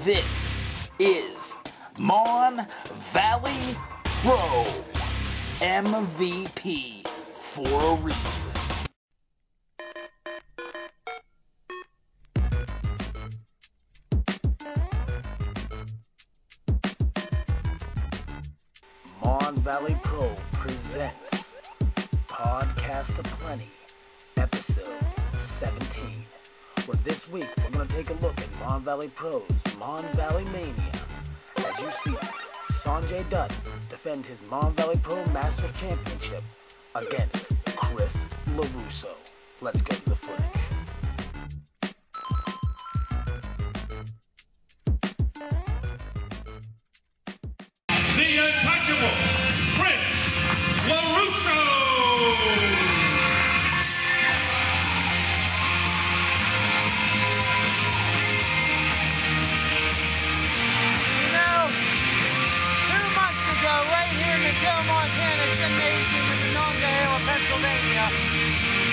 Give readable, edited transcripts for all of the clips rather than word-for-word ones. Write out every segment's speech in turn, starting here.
This is Mon Valley Pro MVP for a reason. Mon Valley Pro presents Podcast Aplenty, episode 17. Where this week we're going to take a look at Mon Valley Pro's Mon Valley Mania as you see Sonjay Dutt defend his Mon Valley Pro Masters Championship against Chris LeRusso. Let's go to the footage. The untouchable Chris LeRusso! Right here in the Joe Montana Gymnasium in Monongahela, Pennsylvania,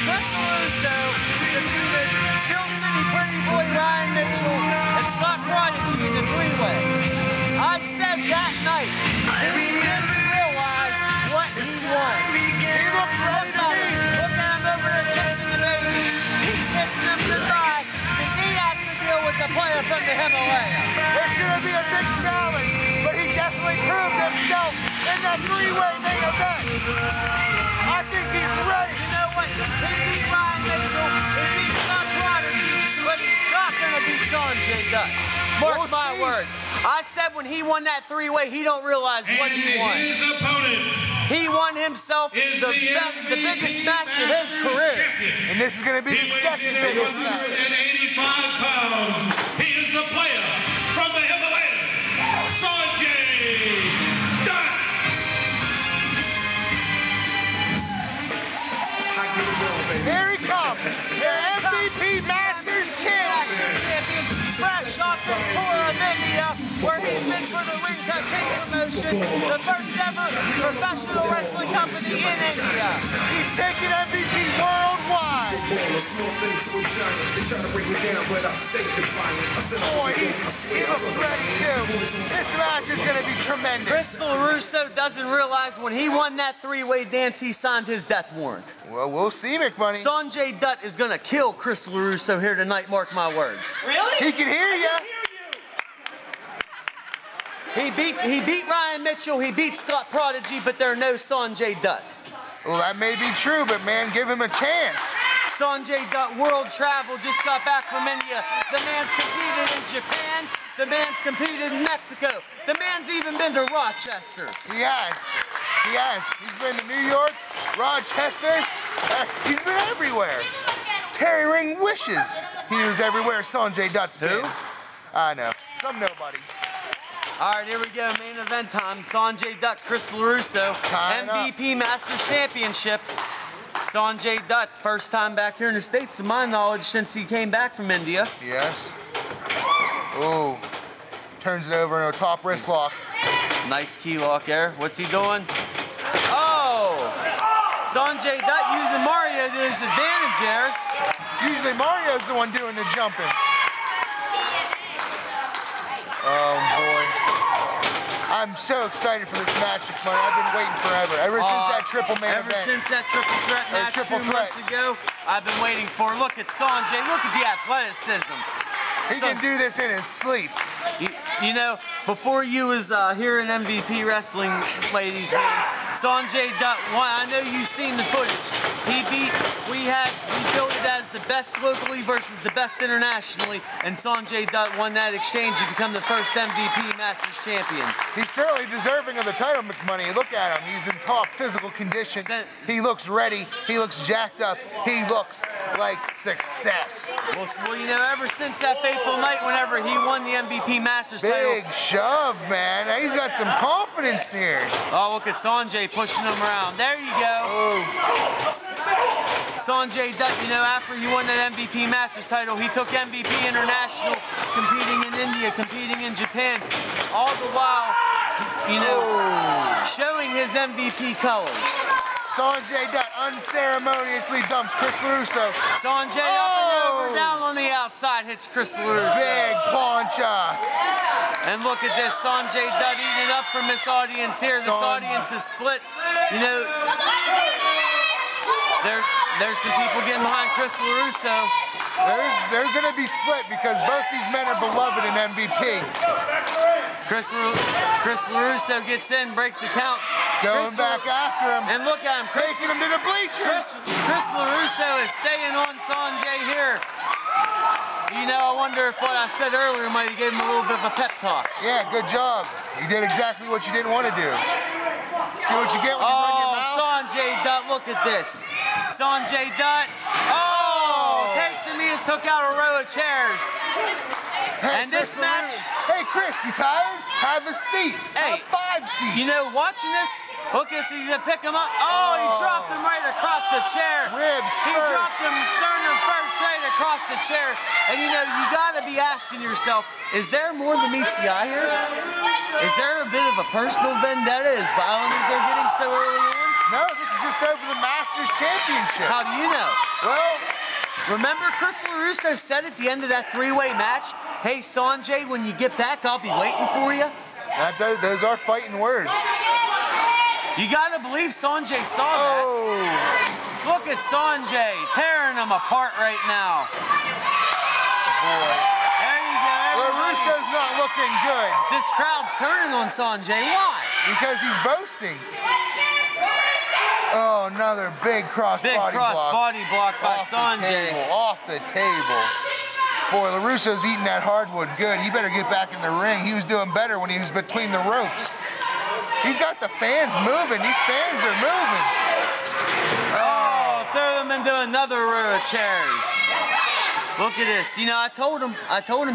Chris LeRusso defeated Skill City Pretty Boy Ryan Mitchell and Scott Prodigy in the three-way. I said that night that he didn't realize what he won. He looks ready to me. Look at him over there kissing the baby. He's kissing him goodbye because he has to deal with the player from the Himalayas. It's going to be a big challenge, but he definitely proved himself in that three-way main event. I think he's ready. You know what? He beat Ryan Mitchell, he beat Scott Prodigy, but he's not going to beat Sonjay Dutt. Mark my words. I said when he won that three-way, he don't realize what he won. And his opponent He won himself the biggest match of his career. And this is going to be the second biggest match. 185 pounds. He is the player from the Himalayas, Sonjay Dutt. Here he comes, the MVP Masters champion. Fresh off the tour of India, where he's been for the Rampant promotion, the first ever professional wrestling company in India. He's taking MVP worldwide. Boy, he looks ready too. This match is going to be tremendous. Chris LeRusso doesn't realize when he won that three-way dance, he signed his death warrant. Well, we'll see, McMoney. Sonjay Dutt is going to kill Chris LeRusso here tonight, mark my words. Really? He can hear you. He beat Ryan Mitchell, he beat Scott Prodigy, but there are no Sonjay Dutt. Well, that may be true, but man, give him a chance. Sonjay Dutt world travel, just got back from India. The man's competed in Japan, the man's competed in Mexico. The man's even been to Rochester. He has. He has. He's been to New York, Rochester. He's been everywhere. Terry Ring wishes he was everywhere Sonjay Dutt's been. Who? I know. Some nobody. All right, here we go, main event time. Sonjay Dutt, Chris LeRusso, MVP Masters Championship. Sonjay Dutt, first time back here in the States, to my knowledge, since he came back from India. Yes. Ooh. Turns it over in a top wrist lock. Nice key lock there. What's he doing? Oh! Sonjay Dutt using Mario to his advantage there. Usually Mario's the one doing the jumping. Oh boy. I'm so excited for this match, McMoney. I've been waiting forever. Ever since that triple main event. Ever since that triple threat match 2 months ago, I've been waiting for. Look at Sonjay. Look at the athleticism. He can do this in his sleep. You know, before you was here in MVP Wrestling, ladies, Sonjay Dutt won. I know you've seen the footage. We built it as the best locally versus the best internationally, and Sonjay Dutt won that exchange to become the first MVP Masters champion. He's certainly deserving of the title, McMoney. Look at him. He's in top physical condition. He looks ready. He looks jacked up. He looks like success. Well, you know, ever since that fateful night whenever he won the MVP Masters title. Big shove, man. He's got some confidence here. Oh, look at Sonjay pushing him around. There you go. Oh. Sonjay Dutt, you know, after he won that MVP Masters title, he took MVP International, competing in India, competing in Japan, all the while, you know, showing his MVP colors. Sonjay Dutt unceremoniously dumps Chris LeRusso. Sonjay up and over, down on the outside, hits Chris LeRusso. Big poncha. And look at this, Sonjay Dutt eating it up from this audience here. This audience is split. You know, there's some people getting behind Chris LeRusso. They're going to be split because both these men are beloved in MVP. Chris LeRusso gets in, breaks the count. Going back after him. And look at him. Taking him to the bleachers. Chris LeRusso is staying on Sonjay here. You know, I wonder if what I said earlier might have given him a little bit of a pep talk. Yeah, good job. You did exactly what you didn't want to do. See what you get when you run your mouth? Sonjay Dutt, look at this. Sonjay Dutt. Takes him, he just took out a row of chairs. Hey, and this match. Hey, Chris, you tired? Have a seat. Hey, have 5 seats. You know, watching this, look, he's gonna pick him up. He dropped him right across the chair. Ribs He first. dropped him sternum first right across the chair. And you know, you gotta be asking yourself, is there more than meets the eye here? Is there a bit of a personal vendetta as violent as they're getting so early on? No, this is just over the Masters Championship. How do you know? Well, remember Chris LeRusso said at the end of that 3-way match, hey, Sonjay, when you get back, I'll be waiting for you? Those are fighting words. You gotta believe Sonjay saw that. Look at Sonjay tearing him apart right now. Boy. There you go. LeRusso's not looking good. This crowd's turning on Sonjay. Why? Because he's boasting. Oh, another big cross-body block. Big cross-body block by Sonjay. Off the table. Boy, LeRusso's eating that hardwood good. He better get back in the ring. He was doing better when he was between the ropes. He's got the fans moving. These fans are moving. Throw them into another row of chairs. Look at this. You know, I told him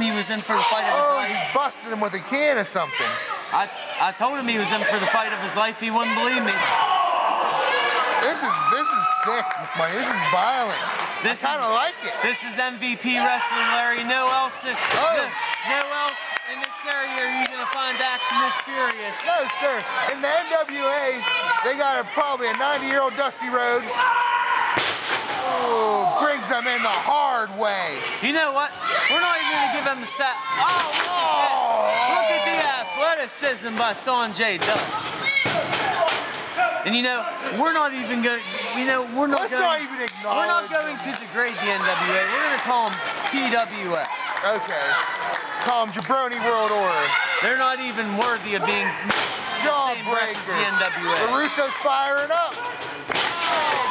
he was in for the fight of his life. He's busted him with a can of something. I told him he was in for the fight of his life. He wouldn't believe me. This is sick, Mike. This is violent. I kind of like it. This is MVP wrestling, Larry. No else in this area are you gonna find action this furious. No, sir. In the NWA, they got probably a 90-year-old Dusty Rhodes. Brings them in the hard way. You know what? We're not even gonna give him the set. Look at the athleticism by Sonjay Dutt. And you know, we're not even going. You know, we're not going. Let's not even acknowledge. We're not going to degrade the NWA. We're going to call them PWS. Okay. Call them Jabroni World Order. They're not even worthy of being Jawbreaker. the NWA. LeRusso's firing up.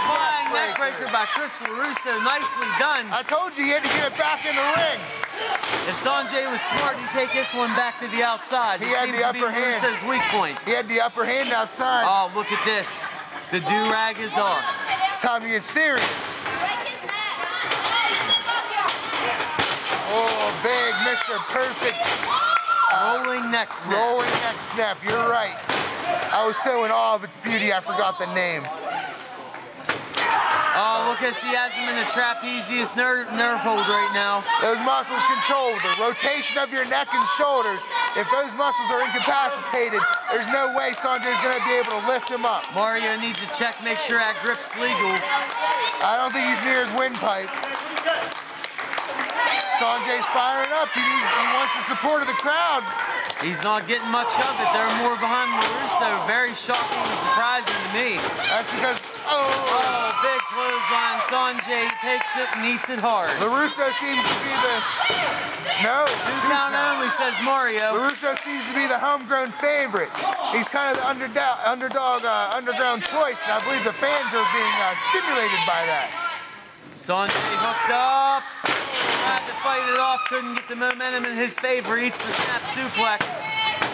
Flying neckbreaker by Chris LeRusso. Nicely done. I told you he had to get it back in the ring. If Sonjay was smart, he'd take this one back to the outside. He had the upper hand. LeRusso's weak point. He had the upper hand outside. Oh, look at this. The do-rag is off. It's time to get serious. Oh, big Mr. Perfect. Rolling neck snap. Rolling neck snap, you're right. I was so in awe of its beauty, I forgot the name. Oh, look as he has him in the trapezius nerve hold right now. Those muscles control the rotation of your neck and shoulders. If those muscles are incapacitated, there's no way Sonjay's going to be able to lift him up. Mario needs to check, make sure that grip's legal. I don't think he's near his windpipe. Sonjay's firing up. He wants the support of the crowd. He's not getting much of it. They're more behind LeRusso. Very shocking and surprising to me. That's because, big clothesline. Sonjay takes it and eats it hard. LeRusso seems to be the... No. 2 count only, says Mario. LeRusso seems to be the homegrown favorite. He's kind of the underground choice, and I believe the fans are being stimulated by that. Sonjay hooked up. Tried to fight it off, couldn't get the momentum in his favor. Eats the snap suplex.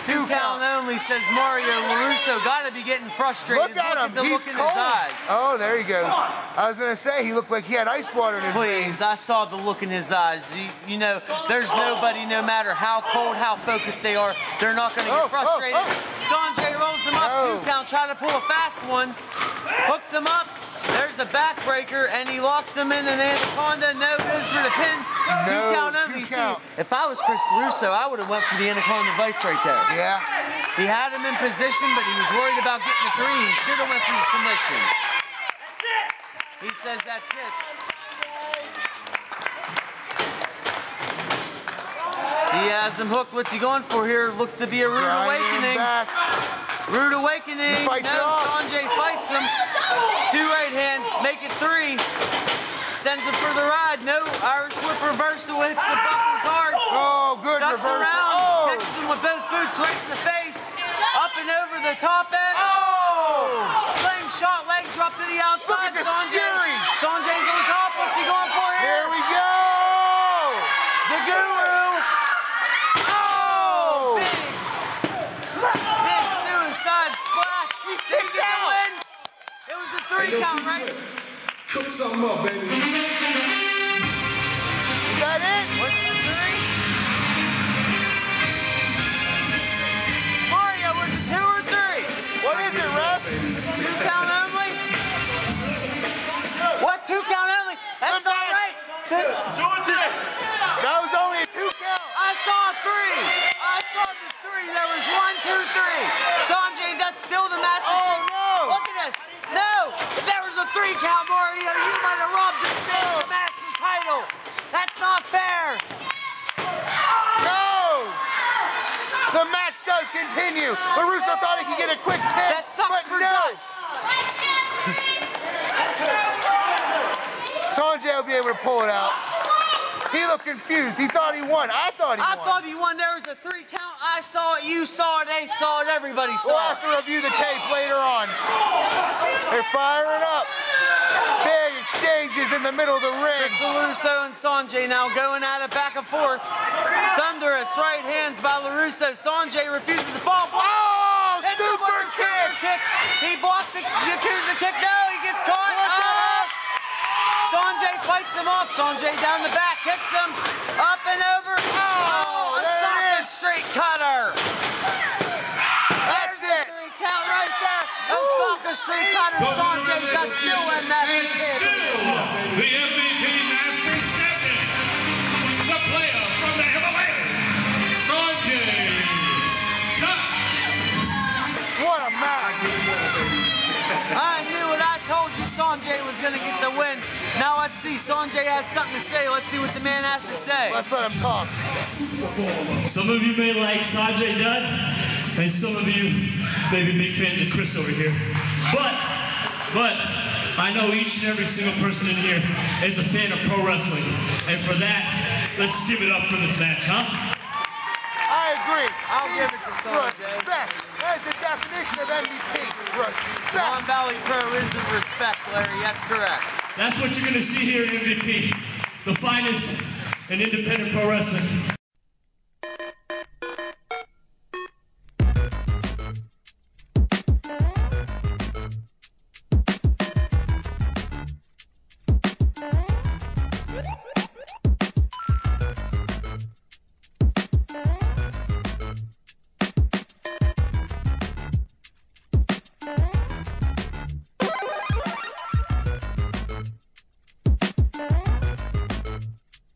2 count only, says Mario. LeRusso got to be getting frustrated. Look at him. The look in his eyes. Oh, there he goes. I was going to say, he looked like he had ice water in his veins. Please, I saw the look in his eyes. You know, there's nobody, no matter how cold, how focused they are, they're not going to get frustrated. Sonjay rolls him up, 2 count, trying to pull a fast one. Hooks him up. There's a backbreaker, and he locks him in an anaconda. No, goes for the pin. 2 count only. See, if I was Chris LeRusso, I would have went for the anaconda vice right there. Yeah. He had him in position, but he was worried about getting the 3. He should have went for the submission. That's it. He says that's it. He He has him hooked. What's he going for here? Looks to be a rude awakening. Rude awakening. No, Sonjay fights him. 2 right hands, make it 3. Sends him for the ride. No, Irish whip reversal hits the buckles hard. Oh, good Ducks reversal. around, Oh. catches him with both boots right in the face. Up and over the top end. Oh! Slingshot leg drop to the outside. Look at the fury. Sonjay's on top. What's he going for here? Here we go! The Guru. Oh! Big suicide splash. Did he get the win? It was a 3 count, right? Cook something up, baby. Is that it? What's the 3? Mario, was it 2 or 3? What is it, ref? 2 count only? What? 2 count only? That's not right. 2 or 3. That was only a 2 count. I saw 3. I saw the 3. There was 1, 2, 3. Sonjay, that's still the master. Oh, no. Look at this. No, there was a 3 count, Mario. You might have robbed the Masters title. That's not fair. No! The match does continue. LeRusso thought he could get a quick pin, That sucks but for no. Dutt. Sonjay will be able to pull it out. He looked confused. He thought he won. I thought he won. I thought he won. There was a 3 count. I saw it. You saw it. They saw it. Everybody We'll saw have it. to review the tape later on. They're firing up. Big exchanges in the middle of the ring. Chris LeRusso and Sonjay now going at it back and forth. Thunderous right hands by LeRusso. Sonjay refuses to fall. Oh, Hits him with super the super kick. He blocked the Yakuza kick. No, he gets caught. What the heck? Sonjay fights him off. Sonjay down the back, kicks him up and over. Oh, a there it socket is. straight cutter. That's There's it. a 3 count right there. A socket straight cutter. Sonjay Dutt still in that And still the MVP Master Second, the player from the Himalayas, Sonjay Dutt. What a match. I knew it. I told you Sonjay was going to get the win. Now let's see. Sonjay has something to say. Let's see what the man has to say. Let's let him talk. Some of you may like Sonjay Dutt, and some of you may be big fans of Chris over here. But I know each and every single person in here is a fan of pro wrestling. And for that, let's give it up for this match, huh? I agree. I'll give it to Sonjay. Respect. That's the definition of MVP. Mon Respect. Valley Pro isn't respect, Larry. That's correct. That's what you're going to see here in MVP. The finest in independent pro wrestling.